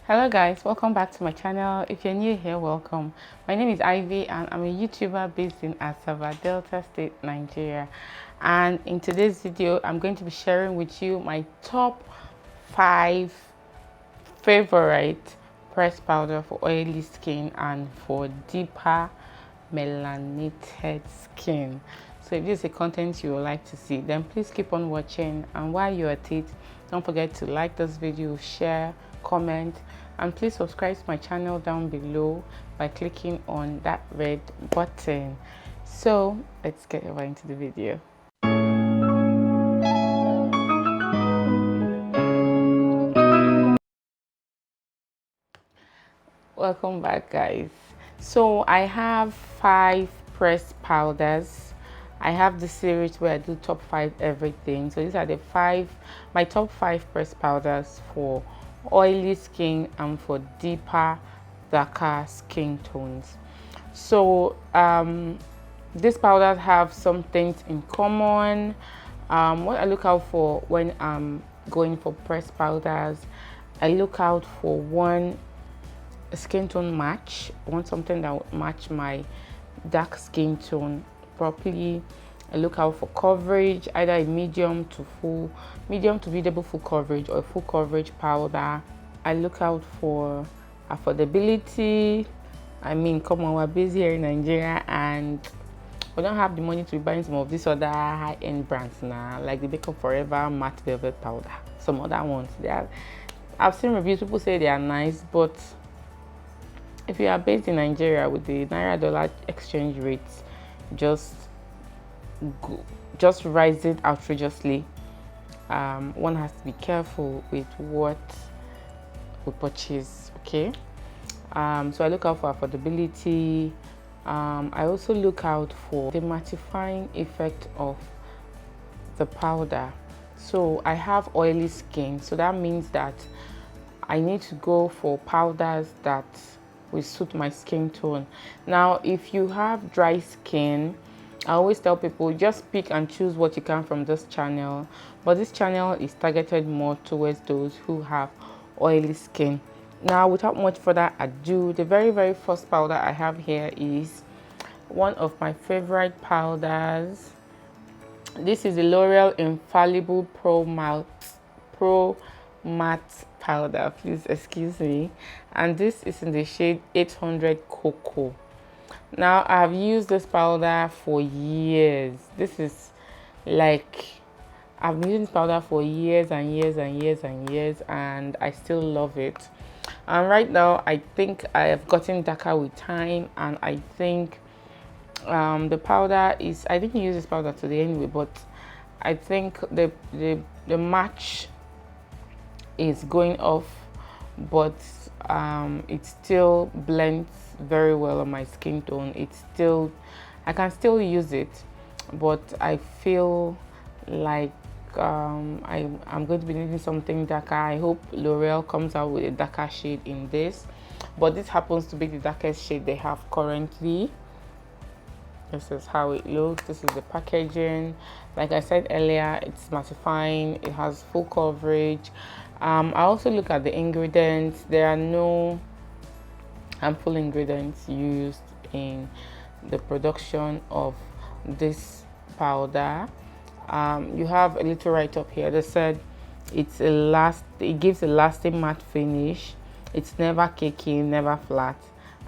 Hello guys, welcome back to my channel. If you're new here, welcome. My name is Ivy and I'm a YouTuber based in Asaba, Delta State, Nigeria. And in today's video, I'm going to be sharing with you my top 5 favorite pressed powder for oily skin and for deeper melanated skin. So if this is a content you would like to see, then please keep on watching. And while you're at it, don't forget to like this video, share, comment, and please subscribe to my channel down below by clicking on that red button. So let's get over into the video. Welcome back guys. So I have 5 pressed powders. I have the series where I do top 5 everything. So these are the my top 5 pressed powders for oily skin and for deeper, darker skin tones. So these powders have some things in common. What I look out for when I'm going for pressed powders, I look out for one, skin tone match. I want something that would match my dark skin tone properly. I look out for coverage, either a medium to visible full coverage or a full coverage powder. I look out for affordability. I mean, come on, we're busy here in Nigeria and we don't have the money to be buying some of these other high-end brands now, like the Makeup Forever matte velvet powder. Some other ones, I've seen reviews, people say they are nice, but if you are based in Nigeria with the Naira dollar exchange rates just rising outrageously, one has to be careful with what we purchase. Okay, so I look out for affordability. I also look out for the mattifying effect of the powder. So I have oily skin, so that means that I need to go for powders that will suit my skin tone. Now if you have dry skin, I always tell people just pick and choose what you can from this channel, but this channel is targeted more towards those who have oily skin. Now without much further ado, the very first powder I have here is one of my favorite powders. This is the L'Oreal Infallible Pro Matte powder, please excuse me, and this is in the shade 800 Cocoa. Now I've used this powder for years. This is like, I've been using this powder for years and years, and I still love it. And right now I think I have gotten darker with time, and I think the powder is, I didn't use this powder today anyway, but I think the match is going off, but it still blends very well on my skin tone. I can still use it, but I feel like I'm going to be needing something darker. I hope L'Oreal comes out with a darker shade in this, but this happens to be the darkest shade they have currently. This is how it looks. This is the packaging. Like I said earlier, it's mattifying, it has full coverage. I also look at the ingredients. There are no harmful ingredients used in the production of this powder. You have a little write-up here that said it gives a lasting matte finish, it's never cakey, never flat,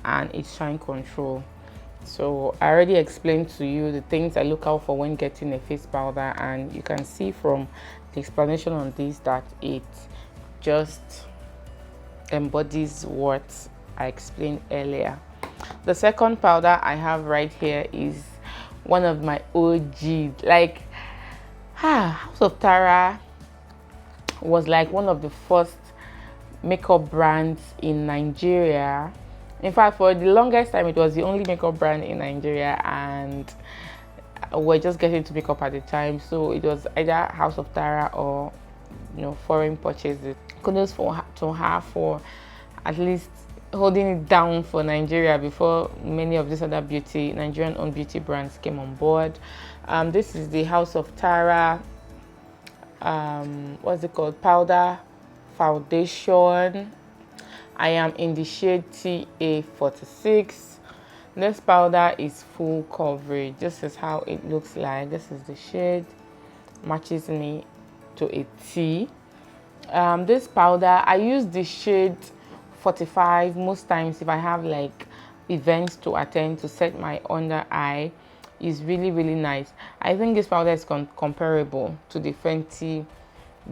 and it's shine control. So I already explained to you the things I look out for when getting a face powder, and you can see from the explanation on this that it just embodies what I explained earlier. The second powder I have right here is one of my OG. Like, House of Tara was like one of the first makeup brands in Nigeria. In fact, for the longest time, it was the only makeup brand in Nigeria, and we're just getting to makeup at the time. So it was either House of Tara or, foreign purchases. Kudos to her for at least holding it down for Nigeria before many of these other Nigerian-owned beauty brands came on board. This is the House of Tara, what's it called, powder foundation. I am in the shade TA46. This powder is full coverage. This is how it looks like. This is the shade, matches me to a T. This powder, I use the shade 45 most times if I have like events to attend to set my under eye. Is really nice. I think this powder is comparable to the Fenty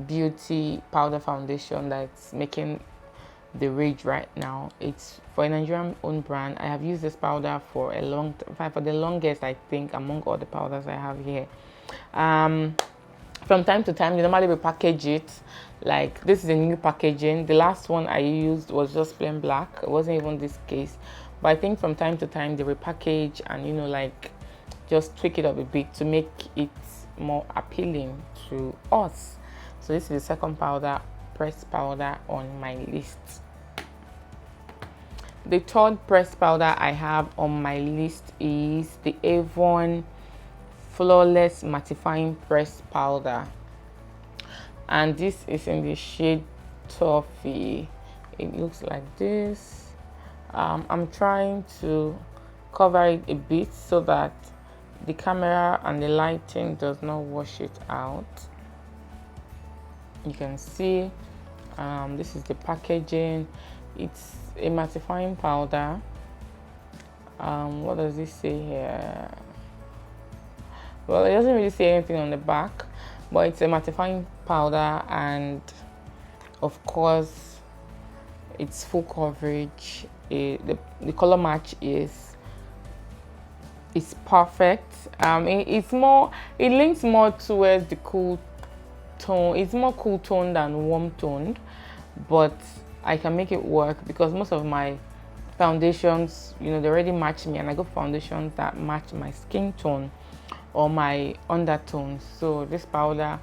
Beauty powder foundation that's making the rage right now. It's for a Nigerian owned brand. I have used this powder for the longest, I think, among all the powders I have here. From time to time, they normally repackage it. Like, this is a new packaging. The last one I used was just plain black. It wasn't even this case, but I think from time to time they repackage and like just tweak it up a bit to make it more appealing to us. So this is the second powder, pressed powder on my list. The third pressed powder I have on my list is the Avon Flawless Mattifying Pressed Powder, and this is in the shade Toffee. It looks like this. I'm trying to cover it a bit so that the camera and the lighting does not wash it out. You can see this is the packaging. It's a mattifying powder. What does this say here? Well, it doesn't really say anything on the back, but it's a mattifying powder, and of course it's full coverage. The color match is perfect. It links more towards the cool tone. It's more cool tone than warm toned, but I can make it work because most of my foundations, they already match me, and I go for foundations that match my skin tone or my undertones. So this powder,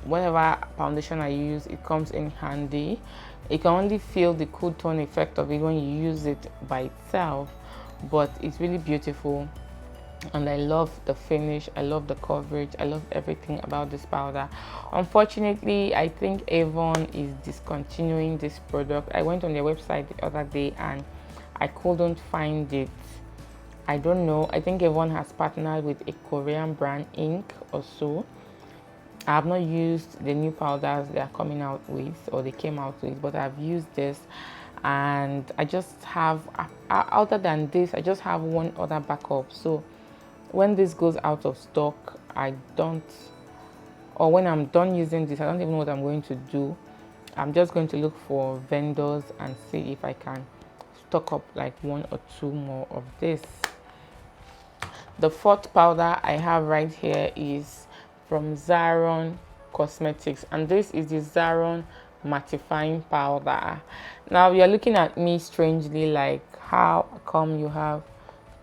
whatever foundation I use, it comes in handy. You can only feel the cool tone effect of it when you use it by itself, but it's really beautiful, and I love the finish, I love the coverage, I love everything about this powder. Unfortunately, I think Avon is discontinuing this product. I went on their website the other day and I couldn't find it. I don't know. I think Avon has partnered with a Korean brand, Inc. or so. I have not used the new powders they are coming out with, or they came out with, but I've used this, and I just have, other than this, I just have one other backup. So when this goes out of stock, or when I'm done using this, I don't even know what I'm going to do. I'm just going to look for vendors and see if I can stock up like one or two more of this. The fourth powder I have right here is from Zaron Cosmetics, and this is the Zaron Mattifying Powder. Now you're looking at me strangely, like, how come you have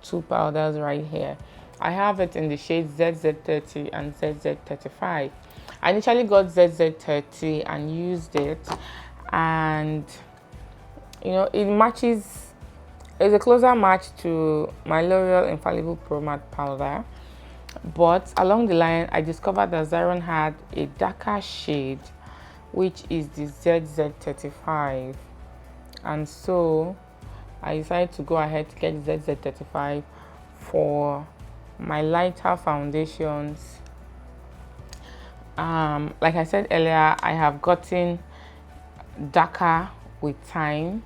two powders right here? I have it in the shade ZZ30 and ZZ35. I initially got ZZ30 and used it, and it matches. It's a closer match to my L'Oreal Infallible Pro Matte Powder, but along the line I discovered that Zaron had a darker shade, which is the ZZ35, and so I decided to go ahead to get the ZZ35 for my lighter foundations. Like I said earlier, I have gotten darker with time,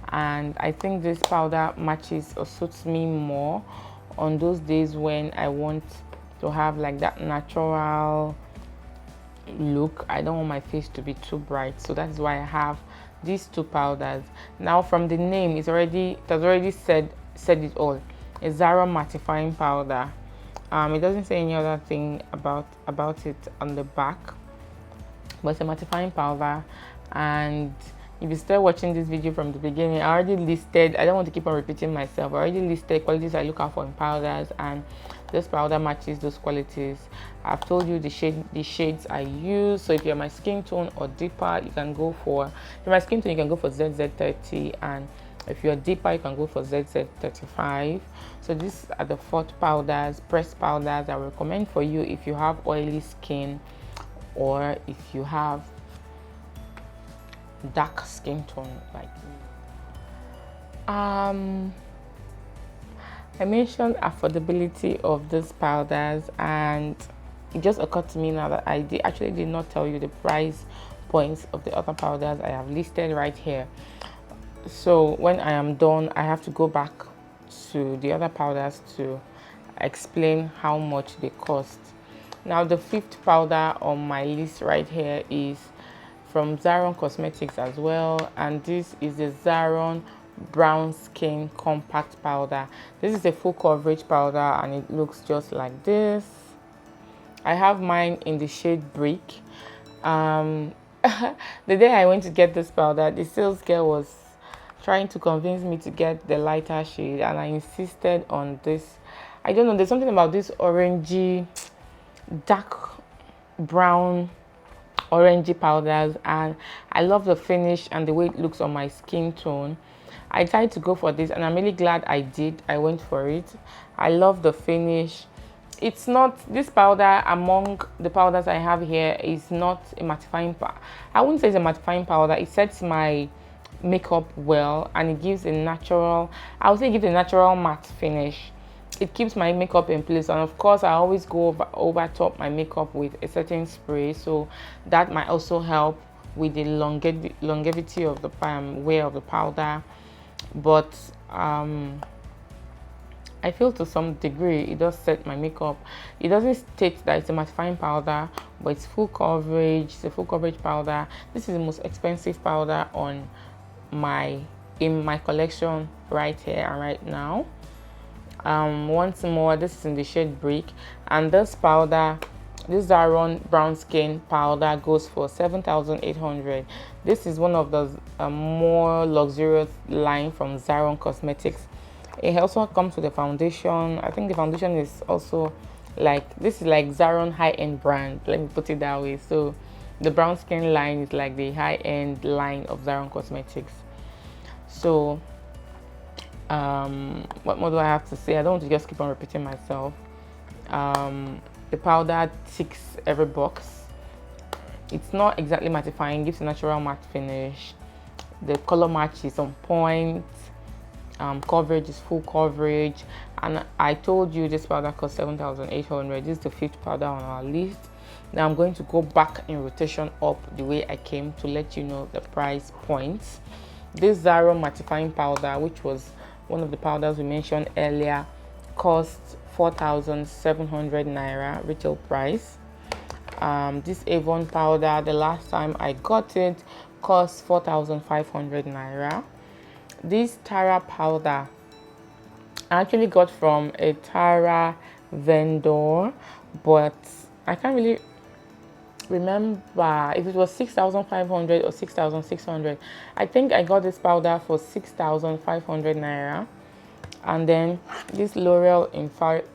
and I think this powder matches or suits me more on those days when I want to have like that natural look. I don't want my face to be too bright, so that's why I have these two powders. Now from the name, it has already said it all. A Zaron mattifying powder. It doesn't say any other thing about it on the back, but it's a mattifying powder. And if you start watching this video from the beginning, I already listed, I don't want to keep on repeating myself, I already listed qualities I look out for in powders, and this powder matches those qualities. I've told you the shades I use. So if you're my skin tone or deeper, you can go for, if you're my skin tone, you can go for ZZ30, and if you're deeper, you can go for ZZ35. So these are the 4 powders, pressed powders I recommend for you if you have oily skin, or if you have dark skin tone like me. Um, I mentioned affordability of these powders, and it just occurred to me now that actually did not tell you the price points of the other powders I have listed right here. So when I am done, I have to go back to the other powders to explain how much they cost. Now the fifth powder on my list right here is from Zaron Cosmetics as well, and this is the Zaron Brown Skin Compact Powder. This is a full coverage powder and it looks just like this. I have mine in the shade Brick. The day I went to get this powder, the sales girl was trying to convince me to get the lighter shade, and I insisted on this. I don't know, there's something about this orangey, dark brown orangey powders, and I love the finish and the way it looks on my skin tone. I tried to go for this and I'm really glad I did. I went for it. I love the finish. It's not, this powder among the powders I have here is not a mattifying powder. I wouldn't say it's a mattifying powder. It sets my makeup well and it gives a natural, I would say it gives a natural matte finish. It keeps my makeup in place, and of course I always go over top my makeup with a certain spray, so that might also help with the longevity of the wear of the powder. But I feel to some degree it does set my makeup. It doesn't state that it's a mattifying powder, but it's full coverage. It's a full coverage powder. This is the most expensive powder on in my collection right here and right now. Once more, this is in the shade Brick, and this powder, this Zaron Brown Skin powder, goes for 7,800. This is one of the more luxurious line from Zaron Cosmetics. It also comes with a foundation. I think the foundation is also like, this is like Zaron high-end brand, let me put it that way. So the brown skin line is like the high-end line of Zaron Cosmetics. So what more do I have to say? I don't want to just keep on repeating myself. The powder ticks every box. It's not exactly mattifying, gives a natural matte finish. The color match is on point. Coverage is full coverage, and I told you this powder cost 7,800. This is the fifth powder on our list. Now I'm going to go back in rotation up the way I came to let you know the price points. This Zaron mattifying powder, which was one of the powders we mentioned earlier, costs 4,700 naira retail price. This Avon powder, the last time I got it, cost 4,500 naira. This Tara powder I actually got from a Tara vendor, but I can't really remember if it was 6,500 or 6,600. I think I got this powder for 6,500 naira. And then this L'Oreal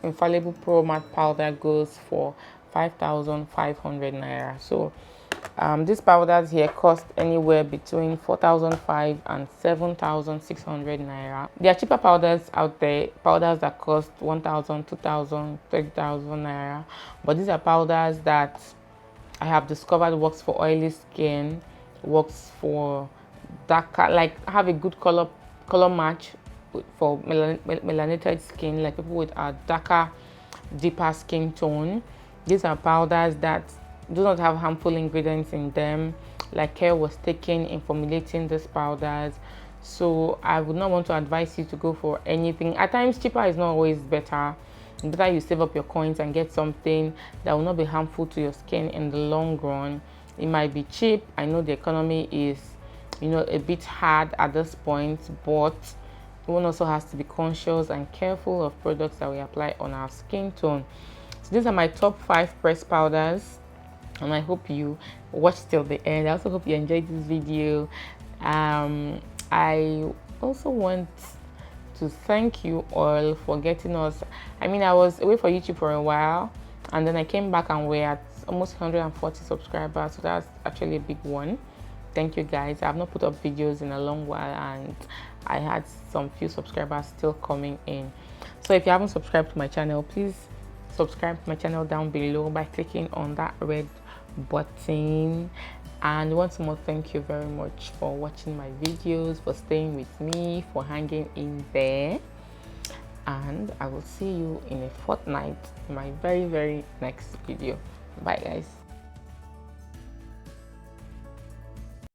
Infallible Pro Matte powder goes for 5,500 naira. So these powders here cost anywhere between 4,500 and 7,600 naira. There are cheaper powders out there, powders that cost 1,000, 2,000, 30,000 naira. But these are powders that I have discovered works for oily skin, works for darker, like have a good color match for melanated skin, like people with a darker, deeper skin tone. These are powders that do not have harmful ingredients in them, like care was taken in formulating these powders. So I would not want to advise you to go for anything. At times cheaper is not always better. It's better you save up your coins and get something that will not be harmful to your skin in the long run. It might be cheap. I know the economy is, a bit hard at this point, but one also has to be conscious and careful of products that we apply on our skin tone. So these are my top 5 pressed powders, and I hope you watched till the end. I also hope you enjoyed this video. I also want to thank you all for getting us. I mean, I was away for YouTube for a while, and then I came back and we're at almost 140 subscribers, so that's actually a big one. Thank you guys. I have not put up videos in a long while, and I had some few subscribers still coming in. So if you haven't subscribed to my channel, please subscribe to my channel down below by clicking on that red button. And once more, thank you very much for watching my videos, for staying with me, for hanging in there. And I will see you in a fortnight in my very next video. Bye guys.